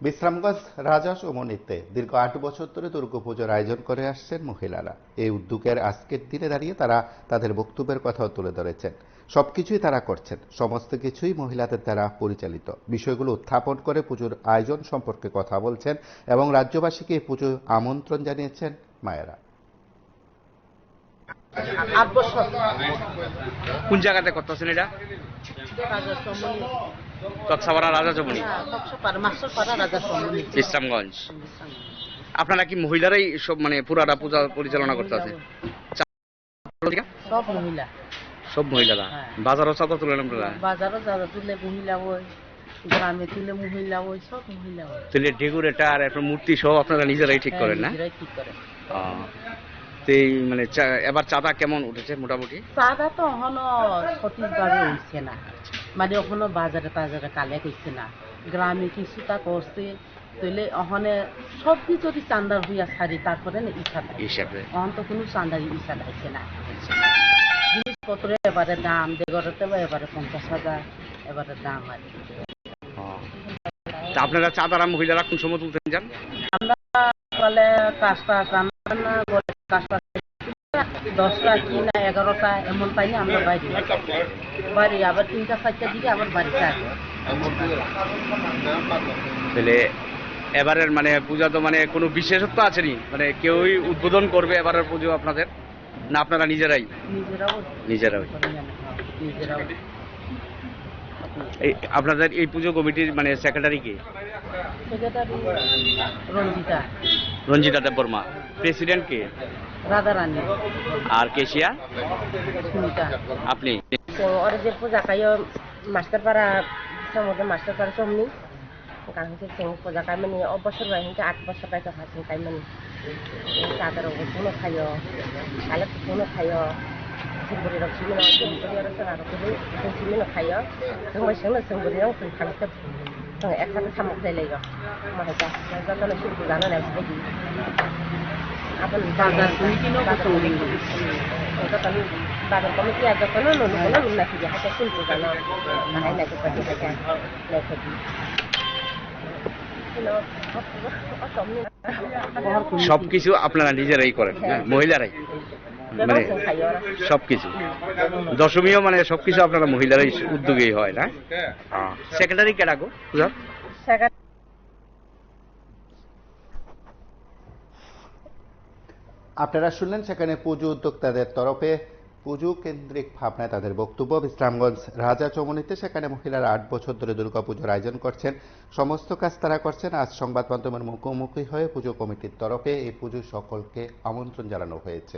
বিশ্রামগঞ্জ রাজা সমন্বিতে দীর্ঘ ৮ বছর ধরে দুর্গাপুজোর আয়োজন করে আসছেন মহিলারা। এই উদ্যোগের আজকের দিনে দাঁড়িয়ে তারা তাদের বক্তব্যের কথাও তুলে ধরেছেন। সবকিছুই তারা করছেন, সমস্ত কিছুই মহিলাদের দ্বারা পরিচালিত। বিষয়গুলো উত্থাপন করে পুজোর আয়োজন সম্পর্কে কথা বলছেন এবং রাজ্যবাসীকে এই পুজো আমন্ত্রণ জানিয়েছেন মায়েরা। ৮ বছর কোন জায়গাতে করতেছেন এটা? কক্সবাজার রাজা চমনি, বিশ্রামগঞ্জ। আপনারা কি মহিলারাই সব মানে পুরাটা পূজা পরিচালনা করতে আছে? সব মহিলা, সব মহিলারা বাজারও চাঁদা তুলেন আপনারা? বাজারও যারা তুলে মহিলা ওই, গ্রামে তুলে মহিলা ওই, সব মহিলা ওই। তুলে ডেকোরেটর এরপর মূর্তি সব আপনারা নিজেরাই ঠিক করেন না? নিজেরাই ঠিক করে। তো এই মানে এবার চাঁদা কেমন উঠেছে মোটামুটি? চাঁদা তো এখনো সঠিকভাবে হইছে না, মানে এখনো বাজারে টাজারে কালে হইছে না। গ্রামে কিছুটা করছে, তাহলে ওখানে সব কিছু যদি চান্দার হইয়া ছাড়ি তারপরে না ইচ্ছা হিসাবে এখন তো কোনো চান্দার ইচ্ছা থাকছে না। জিনিসপত্র এবারে দাম দেগরতে এবারে 50,000 এবারে দাম আর কি। আপনারা চাঁদারা মহিলারা কোন সময় তুলতে যান? আমরা বলে কাজটা জানান না, কাজটা 10টা কি না 11টা এমন পাইনি আমরা বাড়ি আবার 3টা 4টার দিকে আবার বাড়িতে আসি। তাহলে এবারের মানে পূজা তো মানে কোনো বিশেষত্ব আছে নি, মানে কেউই উদ্বোধন করবে এবারের পুজো আপনাদের, না আপনারা নিজেরাই? নিজেরাই। এই আপনাদের এই পুজো কমিটির মানে সেক্রেটারি কে? সেক্রেটারি রঞ্জিতা দেববর্মা। প্রেসিডেন্ট কে? রাধারানী। আর কেশিয়া? সুনিতা। আপনি? ওরা যে পূজা খাই মাস্টার পাড়া সমুদ্র মাস্টার পাড়া সমনি কারণ পূজা খাই মানে অবসর হয় 8 বছর পাইতে খাচ্ছেন তাই মানে চাঁদের ফোনও খাইও কালে ফোনও খাইও সিঙ্গুরি রসিমিন সিঙ্গুরি রসন আর সিমিন খাইও সঙ্গে সঙ্গে সিঙ্গুরি রং খাইতে একসাথে সামুক চাই লাইগ মাহাইটা যতন শিল্প জানো না বুঝি আপন বাজার কিনো পছন্দ যতন বাজার কমিটি আর যতন নুন নাকি হাতে শিল্প জানো মাহাই নাকি পাতি থাকে নাকি সবকিছু আপনারা নিজেরাই করেন? মহিলারাই মানে সবকিছু দশমীও মানে সবকিছু আপনারা মহিলারাই উদ্যোগী হয় না? সেক্রেটারি কে ডাকো? আপনারা শুনলেন সেখানে পুজো উদ্যোক্তাদের তরফে পুজো কেন্দ্রিক ভাবনায় তাদের বক্তব্য। বিশ্রামগঞ্জ রাজা চৌমুহনীতে সেখানে মহিলারা 8 বছর ধরে দুর্গাপুজোর আয়োজন করছেন, সমস্ত কাজ তারা করছেন। আজ সংবাদ মাধ্যমের মুখোমুখি হয়ে পুজো কমিটির তরফে এই পুজো সকলকে আমন্ত্রণ জানানো হয়েছে।